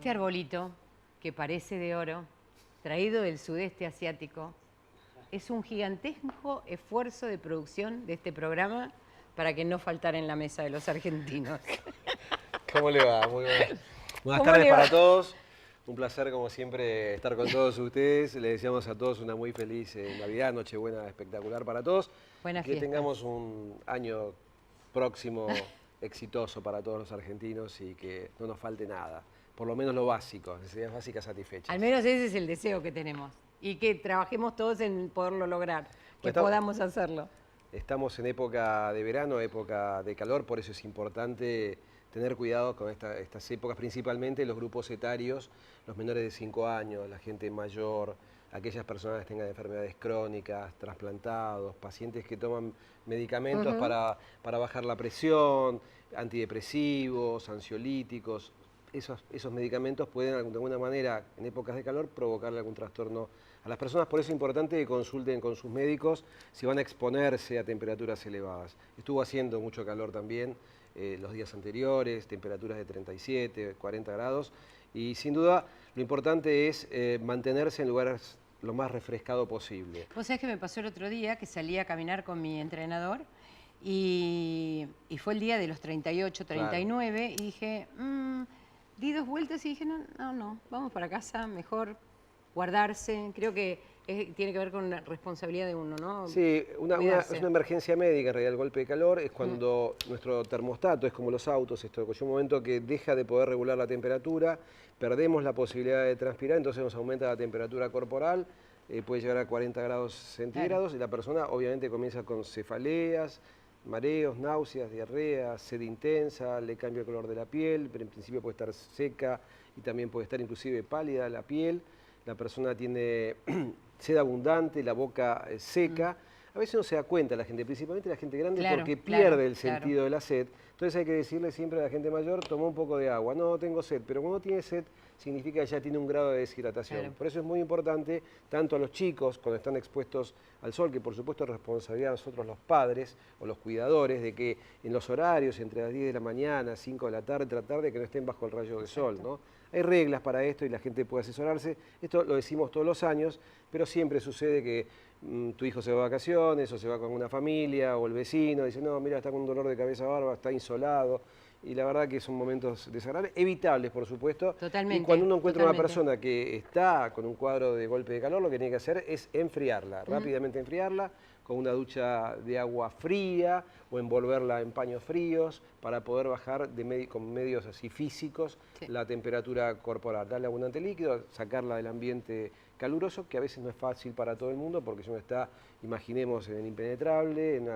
Este arbolito, que parece de oro, traído del sudeste asiático, es un gigantesco esfuerzo de producción de este programa para que no faltara en la mesa de los argentinos. ¿Cómo le va? Muy buenas. Buenas ¿Cómo tardes le va? para todos. Un placer, como siempre, estar con todos ustedes. Les deseamos a todos una muy feliz Navidad, Nochebuena espectacular para todos. Buena Que fiesta. tengamos un año próximo exitoso para todos los argentinos y que no nos falte nada. Por lo menos lo básico, necesidades básicas satisfechas. Al menos ese es el deseo que tenemos. Y que trabajemos todos en poderlo lograr, que Estamos- podamos hacerlo. Estamos en época de verano, época de calor, por eso es importante tener cuidado con estas épocas, principalmente los grupos etarios, los menores de 5 años, la gente mayor, aquellas personas que tengan enfermedades crónicas, trasplantados, pacientes que toman medicamentos para bajar la presión, antidepresivos, ansiolíticos. Esos medicamentos pueden de alguna manera, en épocas de calor, provocarle algún trastorno a las personas. Por eso es importante que consulten con sus médicos si van a exponerse a temperaturas elevadas. Estuvo haciendo mucho calor también los días anteriores, temperaturas de 37, 40 grados. Y sin duda, lo importante es mantenerse en lugares lo más refrescado posible. Vos sabés que me pasó el otro día que salí a caminar con mi entrenador y fue el día de los 38, 39 y dije, di 2 vueltas y dije, no, vamos para casa, mejor guardarse. Creo que tiene que ver con la responsabilidad de uno, ¿no? Sí, es una emergencia médica, en realidad el golpe de calor es cuando nuestro termostato, es como los autos, esto llega un momento que deja de poder regular la temperatura, perdemos la posibilidad de transpirar, entonces nos aumenta la temperatura corporal, puede llegar a 40 grados centígrados y la persona obviamente comienza con cefaleas, mareos, náuseas, diarrea, sed intensa, le cambia el color de la piel, pero en principio puede estar seca y también puede estar inclusive pálida la piel. La persona tiene sed abundante, la boca seca. A veces no se da cuenta la gente, principalmente la gente grande, porque pierde el sentido de la sed. Entonces hay que decirle siempre a la gente mayor, toma un poco de agua. No tengo sed, pero cuando tiene sed significa que ya tiene un grado de deshidratación. Claro. Por eso es muy importante, tanto a los chicos cuando están expuestos al sol, que por supuesto es responsabilidad de nosotros los padres o los cuidadores, de que en los horarios, entre las 10 de la mañana, 5 de la tarde, tratar de que no estén bajo el rayo del sol, ¿no? Hay reglas para esto y la gente puede asesorarse. Esto lo decimos todos los años, pero siempre sucede que tu hijo se va de vacaciones o se va con una familia o el vecino dice, no, mira, está con un dolor de cabeza bárbaro, está insolado. Y la verdad que son momentos desagradables, evitables, por supuesto. Totalmente. Y cuando uno encuentra una persona que está con un cuadro de golpe de calor, lo que tiene que hacer es enfriarla, rápidamente enfriarla, con una ducha de agua fría o envolverla en paños fríos para poder bajar con medios así físicos la temperatura corporal. Darle abundante líquido, sacarla del ambiente caluroso, que a veces no es fácil para todo el mundo, porque si uno está, imaginemos, en el impenetrable, en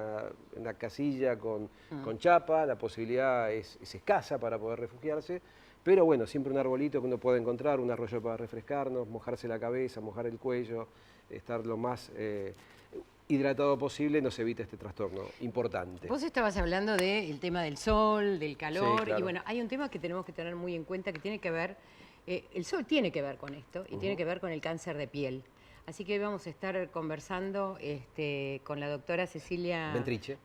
la casilla con chapa, la posibilidad es escasa para poder refugiarse. Pero bueno, siempre un arbolito que uno puede encontrar, un arroyo para refrescarnos, mojarse la cabeza, mojar el cuello, estar lo más hidratado posible, nos evita este trastorno importante. Vos estabas hablando del tema del sol, del calor, Sí, claro. y bueno, hay un tema que tenemos que tener muy en cuenta que tiene que ver, el sol tiene que ver con esto y tiene que ver con el cáncer de piel. Así que hoy vamos a estar conversando con la doctora Cecilia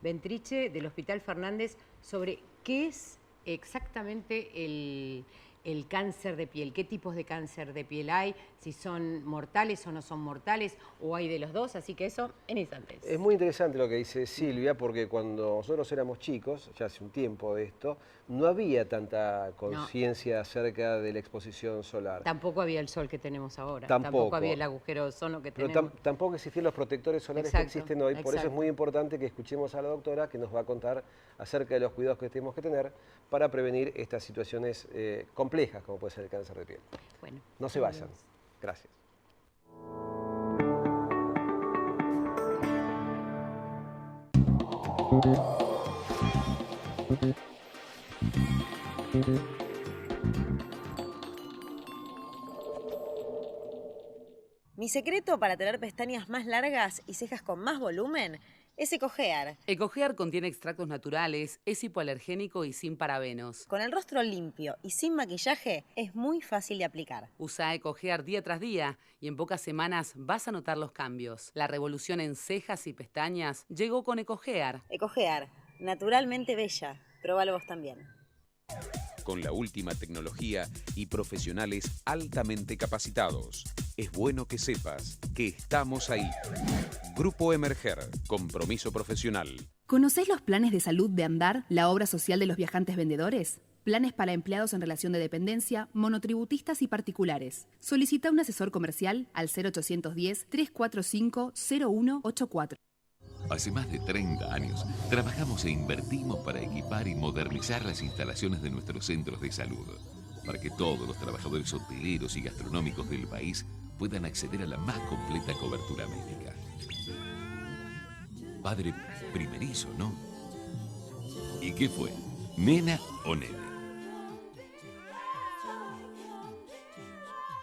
Ventriche del Hospital Fernández sobre qué es exactamente el cáncer de piel, qué tipos de cáncer de piel hay, si son mortales o no son mortales, o hay de los dos, así que eso en instantes. Es muy interesante lo que dice Silvia, porque cuando nosotros éramos chicos, ya hace un tiempo de esto, no había tanta conciencia acerca de la exposición solar. Tampoco había el sol que tenemos ahora, Tampoco había el agujero de ozono que tenemos. Pero tampoco existían los protectores solares que existen hoy, por eso es muy importante que escuchemos a la doctora que nos va a contar acerca de los cuidados que tenemos que tener para prevenir estas situaciones complejas, como puede ser el cáncer de piel. Bueno, no se vayan. Gracias. Mi secreto para tener pestañas más largas y cejas con más volumen es EcoGear. EcoGear contiene extractos naturales, es hipoalergénico y sin parabenos. Con el rostro limpio y sin maquillaje es muy fácil de aplicar. Usa EcoGear día tras día y en pocas semanas vas a notar los cambios. La revolución en cejas y pestañas llegó con EcoGear. EcoGear, naturalmente bella. Próbalo vos también. con la última tecnología y profesionales altamente capacitados. Es bueno que sepas que estamos ahí. Grupo Emerger, compromiso profesional. ¿Conocés los planes de salud de Andar, la obra social de los viajantes vendedores? Planes para empleados en relación de dependencia, monotributistas y particulares. Solicita un asesor comercial al 0810-345-0184. Hace más de 30 años trabajamos e invertimos para equipar y modernizar las instalaciones de nuestros centros de salud, para que todos los trabajadores hoteleros y gastronómicos del país puedan acceder a la más completa cobertura médica. Padre primerizo, ¿no? ¿Y qué fue? ¿Nena o nene?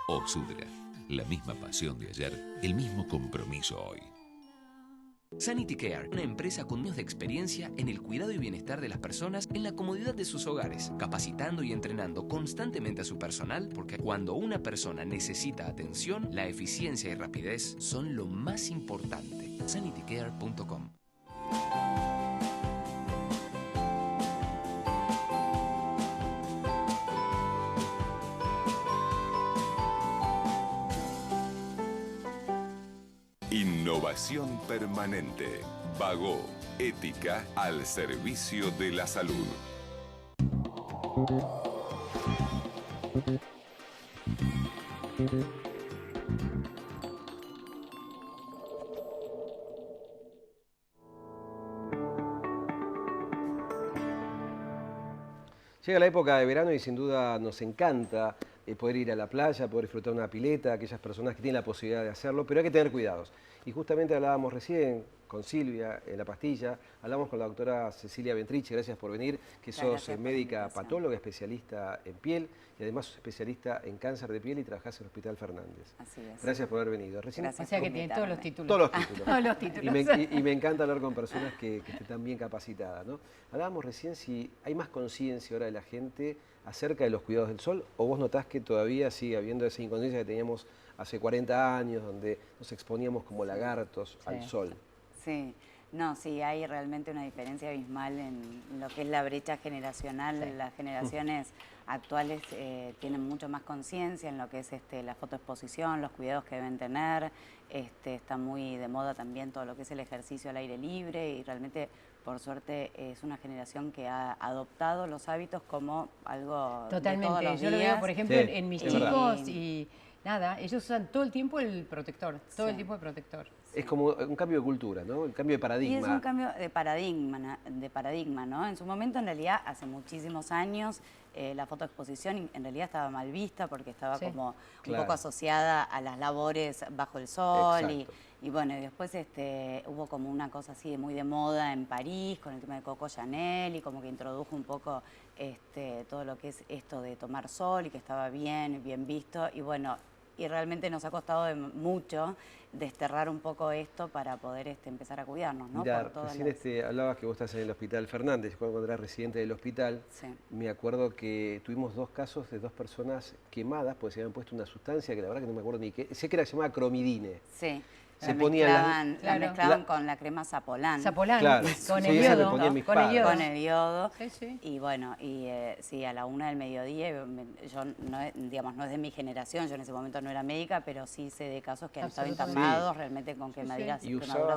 Oxudra, la misma pasión de ayer, el mismo compromiso hoy. Sanity Care, una empresa con años de experiencia en el cuidado y bienestar de las personas en la comodidad de sus hogares, capacitando y entrenando constantemente a su personal, porque cuando una persona necesita atención, la eficiencia y rapidez son lo más importante. sanitycare.com. Innovación permanente. Bagó. Ética al servicio de la salud. Llega la época de verano y sin duda nos encanta poder ir a la playa, poder disfrutar una pileta, aquellas personas que tienen la posibilidad de hacerlo, pero hay que tener cuidados. Y justamente hablábamos recién con Silvia en La Pastilla, hablamos con la doctora Cecilia Ventrici, gracias por venir, que sos médica patóloga, especialista en piel y además sos especialista en cáncer de piel y trabajás en el Hospital Fernández. Así es. Gracias por haber venido. O sea que tiene todos los títulos. Todos los títulos. Todos los títulos. Y me encanta hablar con personas que estén tan bien capacitadas, ¿no? Hablábamos recién si hay más conciencia ahora de la gente acerca de los cuidados del sol, o vos notás que todavía sigue habiendo esa inconsciencia que teníamos hace 40 años, donde nos exponíamos como lagartos al sol. Sí, no, sí, hay realmente una diferencia abismal en lo que es la brecha generacional. Sí. Las generaciones actuales tienen mucho más conciencia en lo que es la fotoexposición, los cuidados que deben tener. Está muy de moda también todo lo que es el ejercicio al aire libre y realmente, por suerte, es una generación que ha adoptado los hábitos como algo totalmente. De todos los Yo lo veo, por ejemplo, sí, en mis chicos y nada, ellos usan todo el tiempo el protector, todo el tiempo el protector. Sí. Es como un cambio de cultura, ¿no? Un cambio de paradigma. Y es un cambio de paradigma, ¿no? En su momento, en realidad, hace muchísimos años, la fotoexposición en realidad estaba mal vista porque estaba como un poco asociada a las labores bajo el sol. Y bueno, y después hubo como una cosa así muy de moda en París con el tema de Coco Chanel y como que introdujo un poco todo lo que es esto de tomar sol y que estaba bien visto. Y bueno, y realmente nos ha costado mucho desterrar un poco esto para poder empezar a cuidarnos, ¿no? Mirá, recién hablabas que vos estás en el Hospital Fernández, cuando eras residente del hospital, me acuerdo que tuvimos 2 casos de 2 personas quemadas porque se habían puesto una sustancia que la verdad que no me acuerdo ni qué, sé que era llamada cromidine. Sí. Se la mezclaban con la crema Zapolán. Zapolán, claro. con el yodo. Con el yodo. Sí, sí. Y bueno, sí, a la 1 del mediodía, yo no es de mi generación, yo en ese momento no era médica, pero sí sé de casos que han estado internados realmente con quemaduras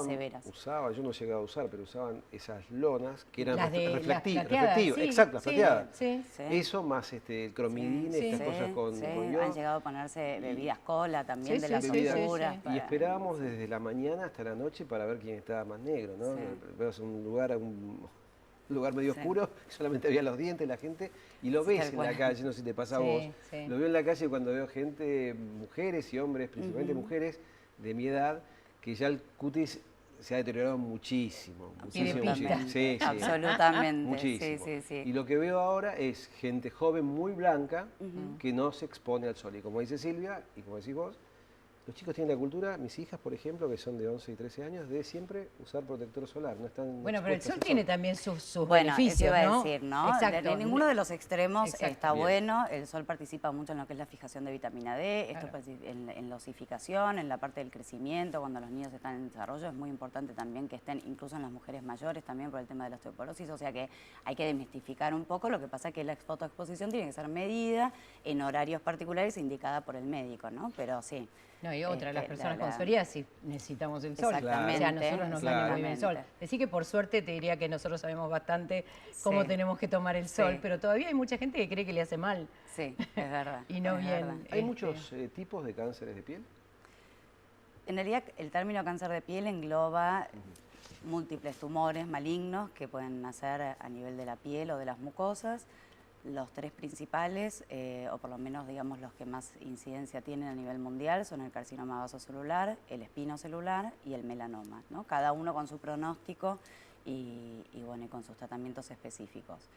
severas. Yo no llegaba a usar, pero usaban esas lonas que eran reflectivas. Exacto, las plateadas. Sí. Eso más el cromidine, estas cosas con yodo. Han llegado a ponerse bebidas cola también de las oscuras. Y esperábamos desde la mañana hasta la noche para ver quién estaba más negro, ¿no? Vemos un lugar medio oscuro, solamente había los dientes, la gente, y lo ves en la calle, no sé si te pasa a vos. Lo veo en la calle cuando veo gente, mujeres y hombres, principalmente mujeres de mi edad, que ya el cutis se ha deteriorado muchísimo. Sí, absolutamente. Muchísimo. Sí. Y lo que veo ahora es gente joven muy blanca que no se expone al sol. Y como dice Silvia, y como decís vos, Los chicos tienen la cultura, mis hijas, por ejemplo, que son de 11 y 13 años, de siempre usar protector solar. No están bueno, pero el sol tiene también sus bueno, beneficios, eso iba ¿no? a decir, ¿no? Exacto. En ninguno de los extremos Exacto. está Bien. bueno. El sol participa mucho en lo que es la fijación de vitamina D, Claro. esto en la osificación, en la parte del crecimiento, cuando los niños están en desarrollo. Es muy importante también que estén, incluso en las mujeres mayores, también por el tema de la osteoporosis. O sea que hay que desmistificar un poco. Lo que pasa es que la fotoexposición tiene que ser medida en horarios particulares indicada por el médico, ¿no? Pero sí. No, y otra, las personas con psoriasis necesitamos el sol. Exactamente. O sea, a nosotros nos daña muy bien el sol. Exactamente. Decir que por suerte te diría que nosotros sabemos bastante cómo Sí. tenemos que tomar el sol, Sí. pero todavía hay mucha gente que cree que le hace mal. Sí, es verdad. Y no es bien. verdad. ¿Hay muchos tipos de cánceres de piel? En realidad, el término cáncer de piel engloba múltiples tumores malignos que pueden nacer a nivel de la piel o de las mucosas. Los tres principales, o por lo menos digamos los que más incidencia tienen a nivel mundial, son el carcinoma vasocelular, el espinocelular y el melanoma, ¿no? Cada uno con su pronóstico y bueno, y con sus tratamientos específicos.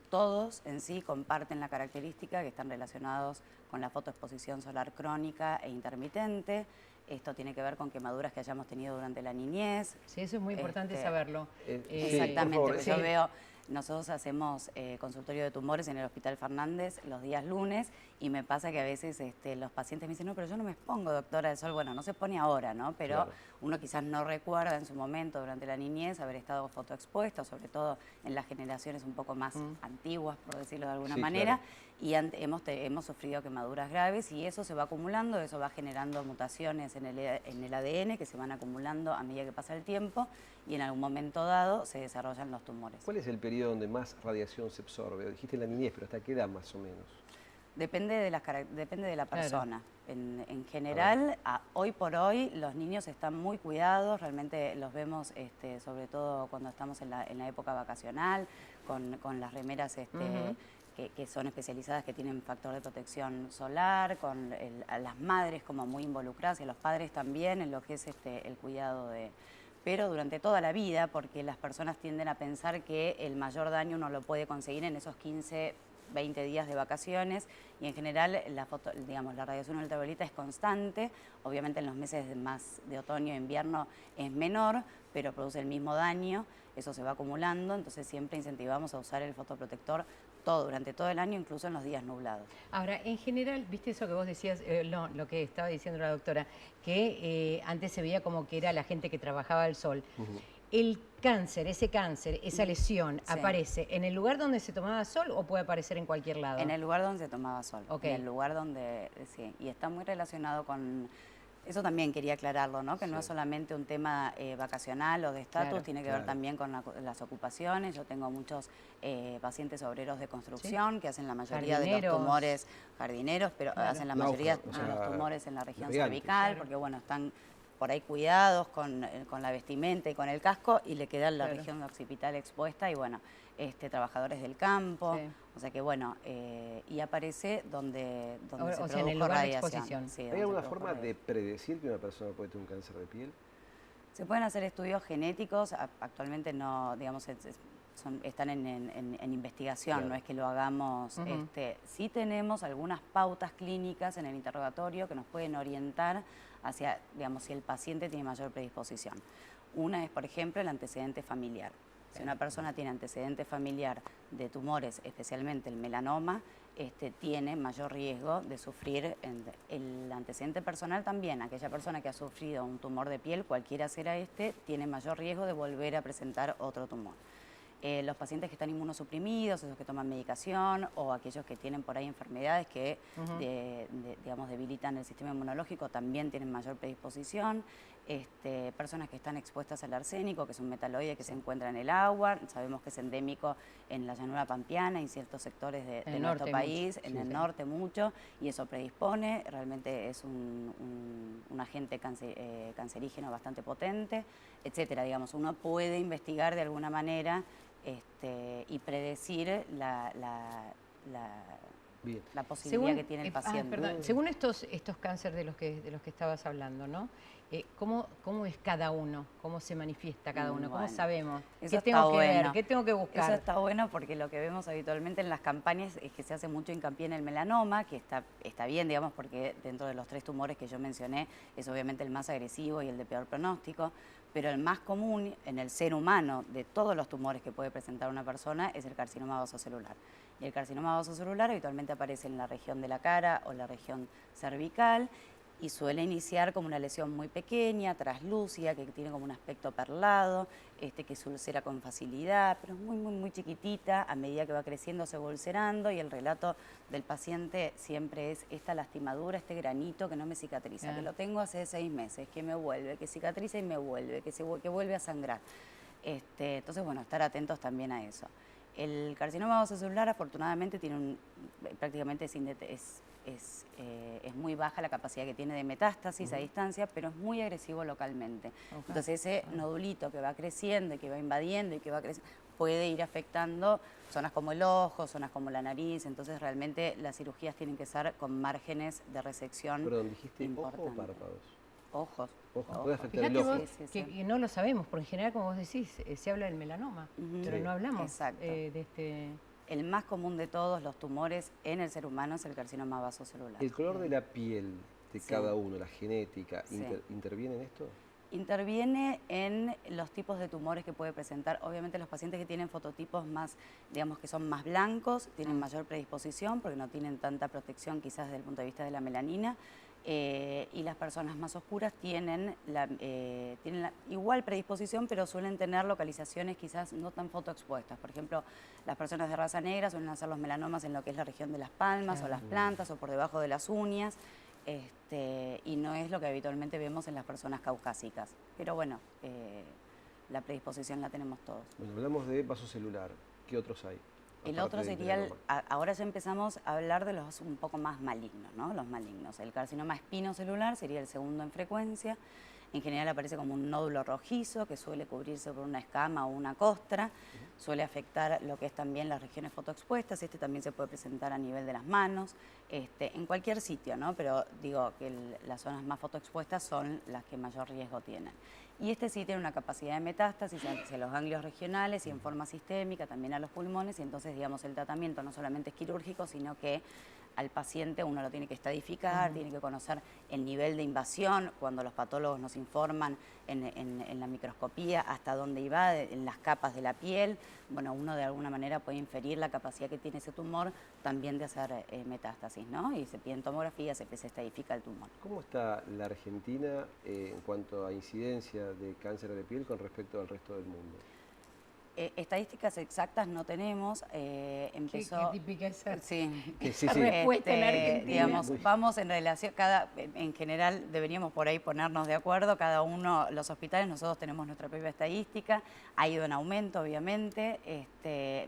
Todos en sí comparten la característica que están relacionados con la fotoexposición solar crónica e intermitente. Esto tiene que ver con quemaduras que hayamos tenido durante la niñez. Sí, eso es muy importante saberlo. Exactamente, por favor. porque yo veo, nosotros hacemos consultorio de tumores en el Hospital Fernández los días lunes y me pasa que a veces los pacientes me dicen, no, pero yo no me expongo, doctora, del sol. Bueno, no se pone ahora, ¿no? Pero Claro. uno quizás no recuerda en su momento, durante la niñez, haber estado fotoexpuesto, sobre todo en las generaciones un poco más antiguas, por decirlo de alguna Sí, manera, claro. y hemos sufrido quemaduras graves y eso se va acumulando, eso va generando mutaciones en el ADN que se van acumulando a medida que pasa el tiempo y en algún momento dado se desarrollan los tumores. ¿Cuál es el periodo donde más radiación se absorbe? Dijiste la niñez, pero ¿hasta qué edad más o menos? Depende de la persona. En general, hoy por hoy, los niños están muy cuidados, realmente los vemos sobre todo cuando estamos en la época vacacional, con las remeras que son especializadas, que tienen factor de protección solar, a las madres como muy involucradas y a los padres también en lo que es el cuidado de... Pero durante toda la vida, porque las personas tienden a pensar que el mayor daño uno lo puede conseguir en esos 15, 20 días de vacaciones y en general la radiación ultravioleta es constante, obviamente en los meses más de otoño e invierno es menor, pero produce el mismo daño, eso se va acumulando, entonces siempre incentivamos a usar el fotoprotector durante todo el año, incluso en los días nublados. Ahora, en general, viste eso que vos decías, lo que estaba diciendo la doctora, que antes se veía como que era la gente que trabajaba al sol. ¿El cáncer, esa lesión, Sí. aparece en el lugar donde se tomaba sol o puede aparecer en cualquier lado? En el lugar donde se tomaba sol, Ok. en el lugar donde, sí, y está muy relacionado con... Eso también quería aclararlo, ¿no? Que no es solamente un tema vacacional o de estatus, Claro, tiene que ver también con las ocupaciones. Yo tengo muchos pacientes obreros de construcción que hacen la mayoría de los tumores, jardineros, pero hacen la mayoría de los tumores en la región cervical, porque bueno, están por ahí cuidados con la vestimenta y con el casco y le queda la región occipital expuesta y bueno, trabajadores del campo, o sea que bueno, y aparece donde se produjo en el lugar de radiación. exposición. Sí, ¿Hay donde alguna se forma produjo de predecir que una persona puede tener un cáncer de piel? Se pueden hacer estudios genéticos, actualmente no, digamos, están en investigación, Claro. no es que lo hagamos. Sí tenemos algunas pautas clínicas en el interrogatorio que nos pueden orientar hacia, digamos, si el paciente tiene mayor predisposición. Una es, por ejemplo, el antecedente familiar. Si una persona tiene antecedente familiar de tumores, especialmente el melanoma, tiene mayor riesgo de sufrir el antecedente personal también. Aquella persona que ha sufrido un tumor de piel, cualquiera será tiene mayor riesgo de volver a presentar otro tumor. Los pacientes que están inmunosuprimidos, esos que toman medicación o aquellos que tienen por ahí enfermedades que digamos, debilitan el sistema inmunológico también tienen mayor predisposición. Personas que están expuestas al arsénico, que es un metaloide que se encuentra en el agua, sabemos que es endémico en la llanura pampeana y en ciertos sectores de nuestro país, en el norte mucho, y eso predispone, realmente es un agente cancerígeno bastante potente, etcétera. Digamos, uno puede investigar de alguna manera y predecir la posibilidad que tiene el paciente. Según estos cánceres de los que estabas hablando, ¿no? ¿Cómo es cada uno? ¿Cómo se manifiesta cada uno? ¿Cómo sabemos? ¿Qué tengo que ver? ¿Qué tengo que buscar? Eso está bueno porque lo que vemos habitualmente en las campañas es que se hace mucho hincapié en el melanoma, que está bien, digamos, porque dentro de los 3 tumores que yo mencioné es obviamente el más agresivo y el de peor pronóstico, pero el más común en el ser humano de todos los tumores que puede presentar una persona es el carcinoma vasocelular. Y el carcinoma vasocelular habitualmente aparece en la región de la cara o la región cervical, y suele iniciar como una lesión muy pequeña, traslúcida, que tiene como un aspecto perlado, que se ulcera con facilidad, pero es muy, muy, muy chiquitita. A medida que va creciendo se va ulcerando y el relato del paciente siempre es esta lastimadura, este granito que no me cicatriza, que lo tengo hace 6 meses, que me vuelve, que cicatriza y me vuelve, que vuelve a sangrar. Entonces, bueno, estar atentos también a eso. El carcinoma vasocelular afortunadamente tiene prácticamente es muy baja la capacidad que tiene de metástasis a distancia, pero es muy agresivo localmente. Entonces ese nodulito que va creciendo y que va invadiendo y que va creciendo puede ir afectando zonas como el ojo, zonas como la nariz. Entonces realmente las cirugías tienen que ser con márgenes de resección. Perdón, ¿dijiste ojo o párpados? Ojos. Puede afectar Fíjate el ojo. vos que no lo sabemos, porque en general, como vos decís, se habla del melanoma, pero no hablamos de este... El más común de todos los tumores en el ser humano es el carcinoma vasocelular. ¿El color de la piel de cada uno, la genética, interviene en esto? Interviene en los tipos de tumores que puede presentar. Obviamente los pacientes que tienen fototipos más, digamos que son más blancos, tienen mayor predisposición porque no tienen tanta protección quizás desde el punto de vista de la melanina. Y las personas más oscuras tienen la igual predisposición, pero suelen tener localizaciones quizás no tan fotoexpuestas. Por ejemplo, las personas de raza negra suelen hacer los melanomas en lo que es la región de las palmas o las plantas o por debajo de las uñas, y no es lo que habitualmente vemos en las personas caucásicas. Pero bueno, la predisposición la tenemos todos. Bueno, hablamos de vasocelular. ¿Qué otros hay? El otro sería, ahora ya empezamos a hablar de los un poco más malignos, ¿no? Los malignos. El carcinoma espinocelular sería el segundo en frecuencia. En general aparece como un nódulo rojizo que suele cubrirse por una escama o una costra. Suele afectar lo que es también las regiones fotoexpuestas. También se puede presentar a nivel de las manos, en cualquier sitio, ¿no? Pero digo que las zonas más fotoexpuestas son las que mayor riesgo tienen. Y sí tiene una capacidad de metástasis hacia los ganglios regionales y en forma sistémica, también a los pulmones, y entonces, digamos, el tratamiento no solamente es quirúrgico, sino que al paciente uno lo tiene que estadificar, tiene que conocer el nivel de invasión, cuando los patólogos nos informan en la microscopía hasta dónde iba, en las capas de la piel. Bueno, uno de alguna manera puede inferir la capacidad que tiene ese tumor también de hacer metástasis, ¿no? Y se piden tomografías, se estadifica el tumor. ¿Cómo está la Argentina en cuanto a incidencia de cáncer de piel con respecto al resto del mundo? Estadísticas exactas no tenemos. Empezó... ¿Qué típica esa? Sí. Respuesta en Argentina. Digamos, vamos en relación, en general deberíamos por ahí ponernos de acuerdo, cada uno, los hospitales, nosotros tenemos nuestra propia estadística, ha ido en aumento obviamente,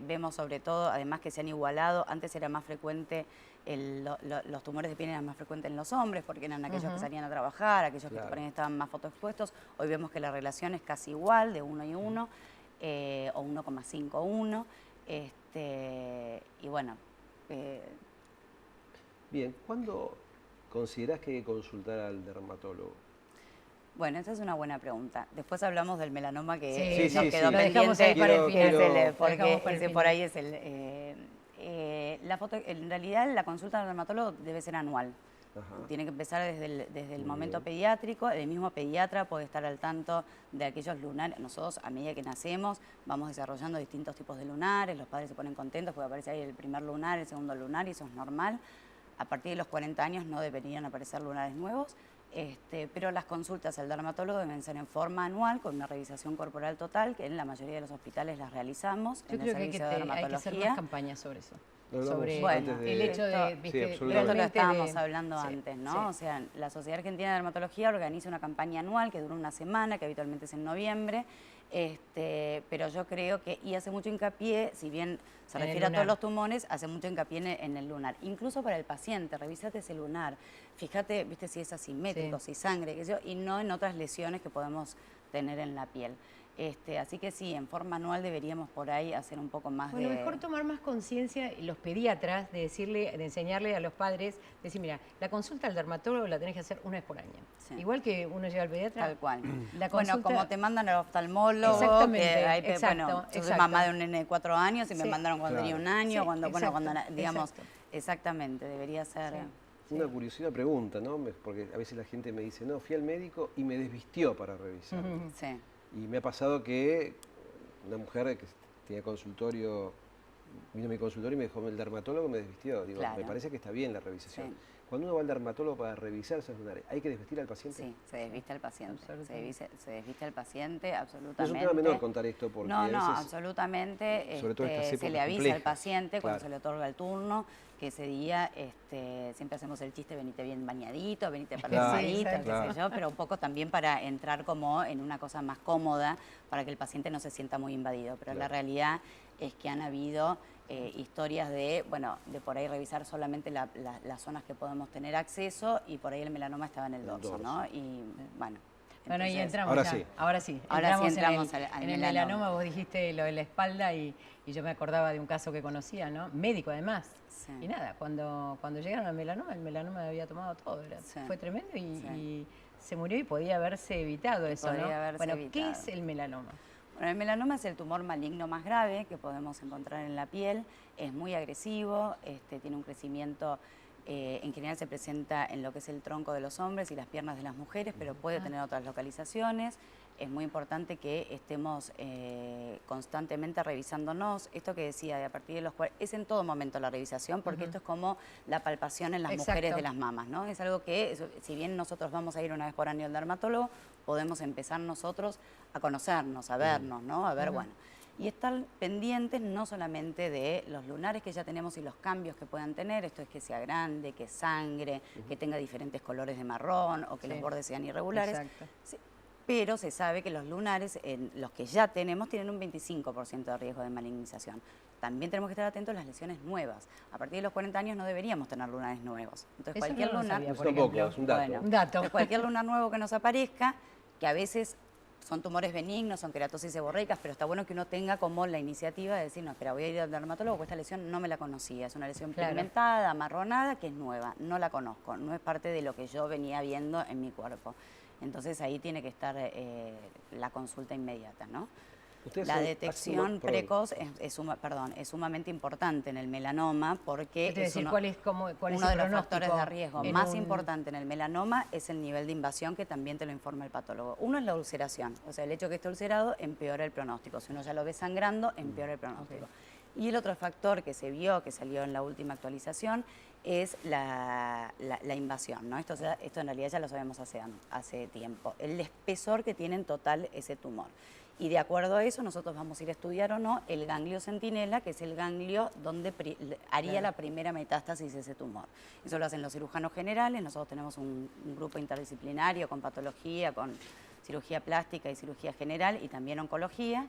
vemos sobre todo, además que se han igualado, antes era más frecuente, los tumores de piel eran más frecuentes en los hombres porque eran aquellos que salían a trabajar, aquellos que por ahí estaban más fotoexpuestos. Hoy vemos que la relación es casi igual, de 1 y 1. O 1,51, y bueno. Bien, ¿cuándo considerás que hay que consultar al dermatólogo? Bueno, esa es una buena pregunta. Después hablamos del melanoma que nos quedó pendiente, porque por ahí es en realidad la consulta al dermatólogo debe ser anual. Tiene que empezar desde el momento pediátrico. El mismo pediatra puede estar al tanto de aquellos lunares. Nosotros, a medida que nacemos, vamos desarrollando distintos tipos de lunares. Los padres se ponen contentos porque aparece ahí el primer lunar, el segundo lunar, y eso es normal. A partir de los 40 años no deberían aparecer lunares nuevos. Pero las consultas al dermatólogo deben ser en forma anual, con una revisación corporal total, que en la mayoría de los hospitales las realizamos. Yo creo que hay que hacer más campañas sobre eso. Sobre el hecho de... esto lo estábamos hablando antes, ¿no? O sea, la Sociedad Argentina de Dermatología organiza una campaña anual que dura una semana, que habitualmente es en noviembre, pero yo creo que, y hace mucho hincapié, si bien se refiere a todos los tumores, hace mucho hincapié en el lunar. Incluso para el paciente, revísate ese lunar, fíjate, viste, si es asimétrico, si sangre, qué sé yo, y no en otras lesiones que podemos tener en la piel. Así que sí, en forma anual deberíamos por ahí hacer un poco más Bueno, mejor tomar más conciencia los pediatras de enseñarle a los padres, decir, mira, la consulta al dermatólogo la tenés que hacer una vez por año. Sí. Igual que uno llega al pediatra. Tal cual. Bueno, como te mandan al oftalmólogo, exactamente, que hay, exacto, bueno, yo soy mamá de un nene de 4 años y me mandaron cuando tenía un año, cuando digamos, exactamente, debería ser... Una curiosidad pregunta, ¿no? Porque a veces la gente me dice, no, fui al médico y me desvistió para revisar. Sí. Y me ha pasado que una mujer que tenía consultorio, vino a mi consultorio y me dijo, el dermatólogo me desvistió. Digo, me parece que está bien la revisación. Sí. Cuando uno va al dermatólogo para revisar esos lunares, ¿hay que desvestir al paciente? Sí, se desviste al paciente. Se desviste al paciente, absolutamente. No es un tema menor contar esto porque no, absolutamente. Sobre todo se le avisa al paciente cuando se le otorga el turno, que ese día siempre hacemos el chiste, venite bien bañadito, venite perfumadito, qué sé yo, pero un poco también para entrar como en una cosa más cómoda, para que el paciente no se sienta muy invadido. Pero la realidad es que han habido historias de por ahí revisar solamente las zonas que podemos tener acceso y por ahí el melanoma estaba en el dorso, ¿no? Y bueno. Bueno, ahí entramos ahora ya. sí. Ahora sí. Entramos en el melanoma. Vos dijiste lo de la espalda y yo me acordaba de un caso que conocía, ¿no? Médico además. Sí. Y nada, cuando llegaron al melanoma, el melanoma había tomado todo. Fue tremendo y se murió y podía haberse evitado eso, ¿no? Bueno, ¿qué es el melanoma? Bueno, el melanoma es el tumor maligno más grave que podemos encontrar en la piel. Es muy agresivo, tiene un crecimiento... en general se presenta en lo que es el tronco de los hombres y las piernas de las mujeres, pero puede tener otras localizaciones. Es muy importante que estemos constantemente revisándonos. Esto que decía, de a partir de los 40, es en todo momento la revisación, porque esto es como la palpación en las mujeres de las mamas, ¿no? Es algo que, si bien nosotros vamos a ir una vez por año al dermatólogo, podemos empezar nosotros a conocernos, a vernos, ¿no? A ver, bueno... Y estar pendientes no solamente de los lunares que ya tenemos y los cambios que puedan tener, esto es que sea grande, que sangre, que tenga diferentes colores de marrón o que los bordes sean irregulares. Sí, pero se sabe que los lunares, los que ya tenemos, tienen un 25% de riesgo de malignización. También tenemos que estar atentos a las lesiones nuevas. A partir de los 40 años no deberíamos tener lunares nuevos. Entonces cualquier lunar... Eso tampoco, es un dato. Un dato. Cualquier lunar nuevo que nos aparezca, que a veces... son tumores benignos, son queratosis seborreicas, pero está bueno que uno tenga como la iniciativa de decir, no, espera, voy a ir al dermatólogo porque esta lesión no me la conocía. Es una lesión pigmentada, amarronada, que es nueva, no la conozco, no es parte de lo que yo venía viendo en mi cuerpo. Entonces ahí tiene que estar la consulta inmediata, ¿no? La detección precoz es sumamente importante en el melanoma porque es uno de los factores de riesgo más importante en el melanoma es el nivel de invasión que también te lo informa el patólogo. Uno es la ulceración, o sea, el hecho de que esté ulcerado empeora el pronóstico. Si uno ya lo ve sangrando, empeora el pronóstico. Y el otro factor que se vio, que salió en la última actualización, es la invasión, ¿no? Esto en realidad ya lo sabemos hace tiempo. El espesor que tiene en total ese tumor. Y de acuerdo a eso, nosotros vamos a ir a estudiar o no el ganglio centinela, que es el ganglio donde haría la primera metástasis de ese tumor. Eso lo hacen los cirujanos generales, nosotros tenemos un grupo interdisciplinario con patología, con cirugía plástica y cirugía general y también oncología.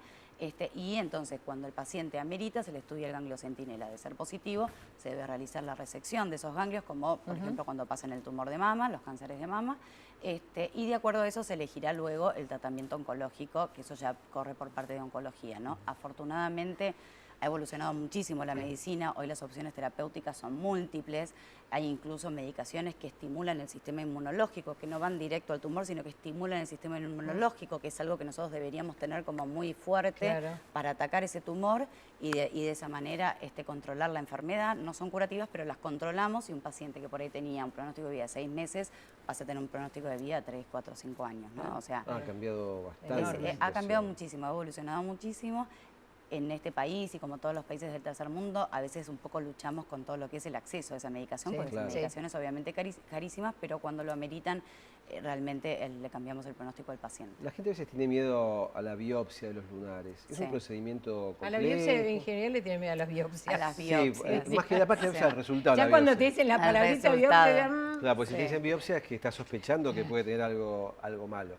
Y entonces cuando el paciente amerita se le estudia el ganglio centinela. De ser positivo se debe realizar la resección de esos ganglios, como por ejemplo cuando pasa en el tumor de mama, los cánceres de mama, y de acuerdo a eso se elegirá luego el tratamiento oncológico, que eso ya corre por parte de oncología, ¿no? Afortunadamente ha evolucionado muchísimo la medicina, hoy las opciones terapéuticas son múltiples, hay incluso medicaciones que estimulan el sistema inmunológico, que no van directo al tumor, sino que estimulan el sistema inmunológico, que es algo que nosotros deberíamos tener como muy fuerte para atacar ese tumor y de esa manera controlar la enfermedad. No son curativas, pero las controlamos y un paciente que por ahí tenía un pronóstico de vida de 6 meses pasa a tener un pronóstico de vida de 3, 4, 5 años, ¿no? O sea, ha cambiado bastante. Ha cambiado muchísimo, ha evolucionado muchísimo. En este país y como todos los países del tercer mundo, a veces un poco luchamos con todo lo que es el acceso a esa medicación, porque son medicaciones obviamente carísimas, pero cuando lo ameritan, realmente le cambiamos el pronóstico al paciente. La gente a veces tiene miedo a la biopsia de los lunares. ¿Es un procedimiento complejo? A la biopsia en general le tiene miedo a las biopsias. A las biopsias. Sí, más que la biopsia el resultado. Ya cuando te dicen la palabrita biopsia... Claro, pues si te dicen biopsia es que estás sospechando que puede tener algo malo.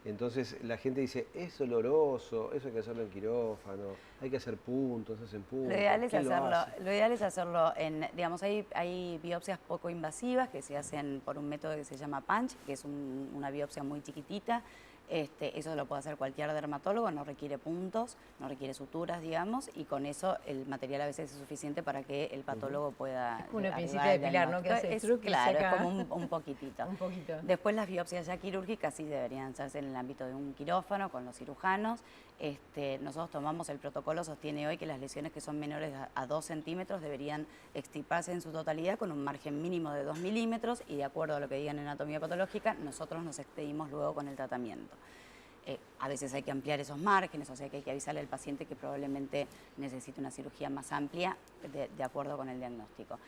Entonces la gente dice, es doloroso, eso hay que hacerlo en quirófano, hay que hacer puntos, hacen puntos. Lo ideal es hacerlo en, digamos, hay biopsias poco invasivas que se hacen por un método que se llama punch, que es una biopsia muy chiquitita, Eso lo puede hacer cualquier dermatólogo, no requiere puntos, no requiere suturas, digamos, y con eso el material a veces es suficiente para que el patólogo pueda... Una pincita de pilar, ¿no? Que hace claro, es como un poquitito. Un poquito. Después las biopsias ya quirúrgicas sí deberían hacerse en el ámbito de un quirófano con los cirujanos. Nosotros tomamos el protocolo, sostiene hoy que las lesiones que son menores a 2 centímetros deberían extirparse en su totalidad con un margen mínimo de 2 milímetros y de acuerdo a lo que digan en anatomía patológica, nosotros nos expedimos luego con el tratamiento. A veces hay que ampliar esos márgenes, o sea que hay que avisarle al paciente que probablemente necesite una cirugía más amplia de acuerdo con el diagnóstico.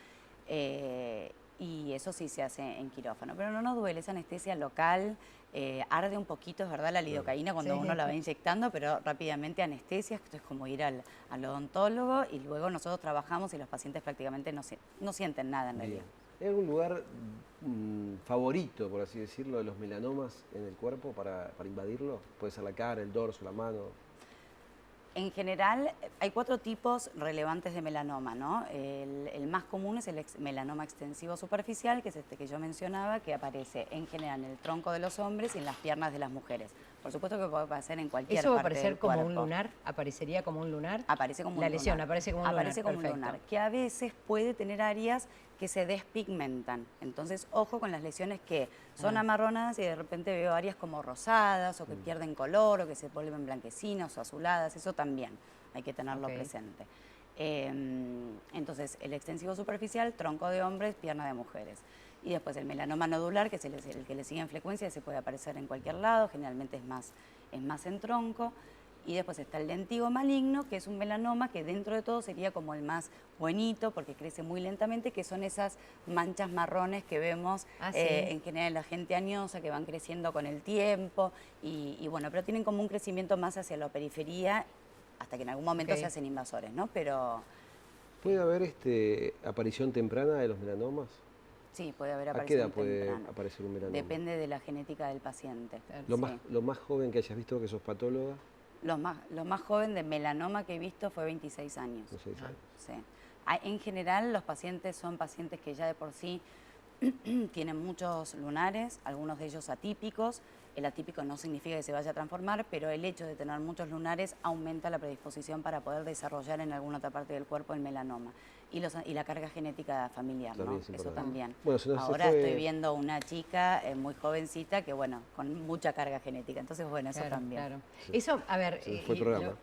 Y eso sí se hace en quirófano, pero no duele, es anestesia local, arde un poquito, es verdad, la lidocaína cuando uno la va inyectando, pero rápidamente anestesia, esto es como ir al odontólogo y luego nosotros trabajamos y los pacientes prácticamente no sienten nada en realidad. ¿Hay algún lugar favorito, por así decirlo, de los melanomas en el cuerpo para invadirlo? Puede ser la cara, el dorso, la mano. En general, hay 4 tipos relevantes de melanoma, ¿no? El más común es el melanoma extensivo superficial, que es este que yo mencionaba, que aparece en general en el tronco de los hombres y en las piernas de las mujeres. Por supuesto que puede aparecer en cualquier parte del cuerpo. ¿Eso va a aparecer como un lunar? ¿Aparecería como un lunar? Aparece como un lunar. La lesión aparece como un lunar. Aparece como un lunar, que a veces puede tener áreas que se despigmentan. Entonces, ojo con las lesiones que son amarronadas y de repente veo áreas como rosadas o que pierden color o que se vuelven blanquecinas o azuladas. Eso también hay que tenerlo presente. Entonces, el extensivo superficial, tronco de hombres, pierna de mujeres. Y después el melanoma nodular, que es el que le sigue en frecuencia, se puede aparecer en cualquier lado, generalmente es más en tronco. Y después está el lentigo maligno, que es un melanoma que dentro de todo sería como el más buenito, porque crece muy lentamente, que son esas manchas marrones que vemos en general en la gente añosa, que van creciendo con el tiempo. Y bueno, pero tienen como un crecimiento más hacia la periferia, hasta que en algún momento se hacen invasores, ¿no? Pero... ¿Puede haber aparición temprana de los melanomas? Sí, puede haber aparición temprana. ¿A qué edad puede aparecer un melanoma? Depende de la genética del paciente. Lo más joven que hayas visto, que sos patóloga. Lo más joven de melanoma que he visto fue 26 años. 26 años. Sí. En general, los pacientes son pacientes que ya de por sí tienen muchos lunares, algunos de ellos atípicos. El atípico no significa que se vaya a transformar, pero el hecho de tener muchos lunares aumenta la predisposición para poder desarrollar en alguna otra parte del cuerpo el melanoma. Y la carga genética familiar, ¿no? Eso también. Bueno, ahora estoy viendo una chica muy jovencita que, bueno, con mucha carga genética. Entonces, bueno, eso también. Claro. Eso, a ver... Se fue el programa.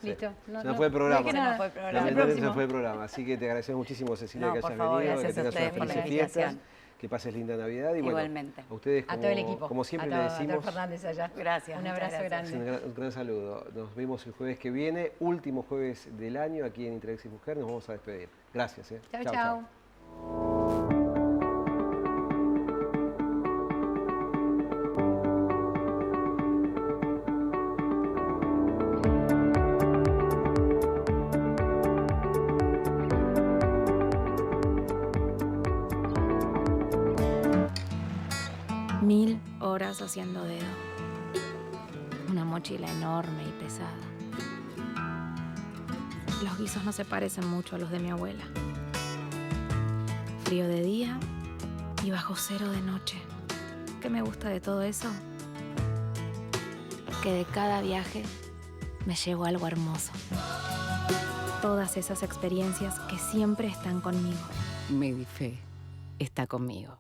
Listo. No fue el programa. Se fue el programa. Así que te agradecemos muchísimo, Cecilia, que hayas venido, que tengas unas felices fiestas. Que pases linda Navidad y igualmente. Bueno, a ustedes a todo el equipo, como siempre le decimos. A Fernández allá. Gracias. Un abrazo grande. Un gran saludo. Nos vemos el jueves que viene, último jueves del año aquí en Interexis Mujer. Nos vamos a despedir. Gracias. Chau. Horas haciendo dedo. Una mochila enorme y pesada. Los guisos no se parecen mucho a los de mi abuela. Frío de día y bajo cero de noche. ¿Qué me gusta de todo eso? Que de cada viaje me llevo algo hermoso. Todas esas experiencias que siempre están conmigo. Medife está conmigo.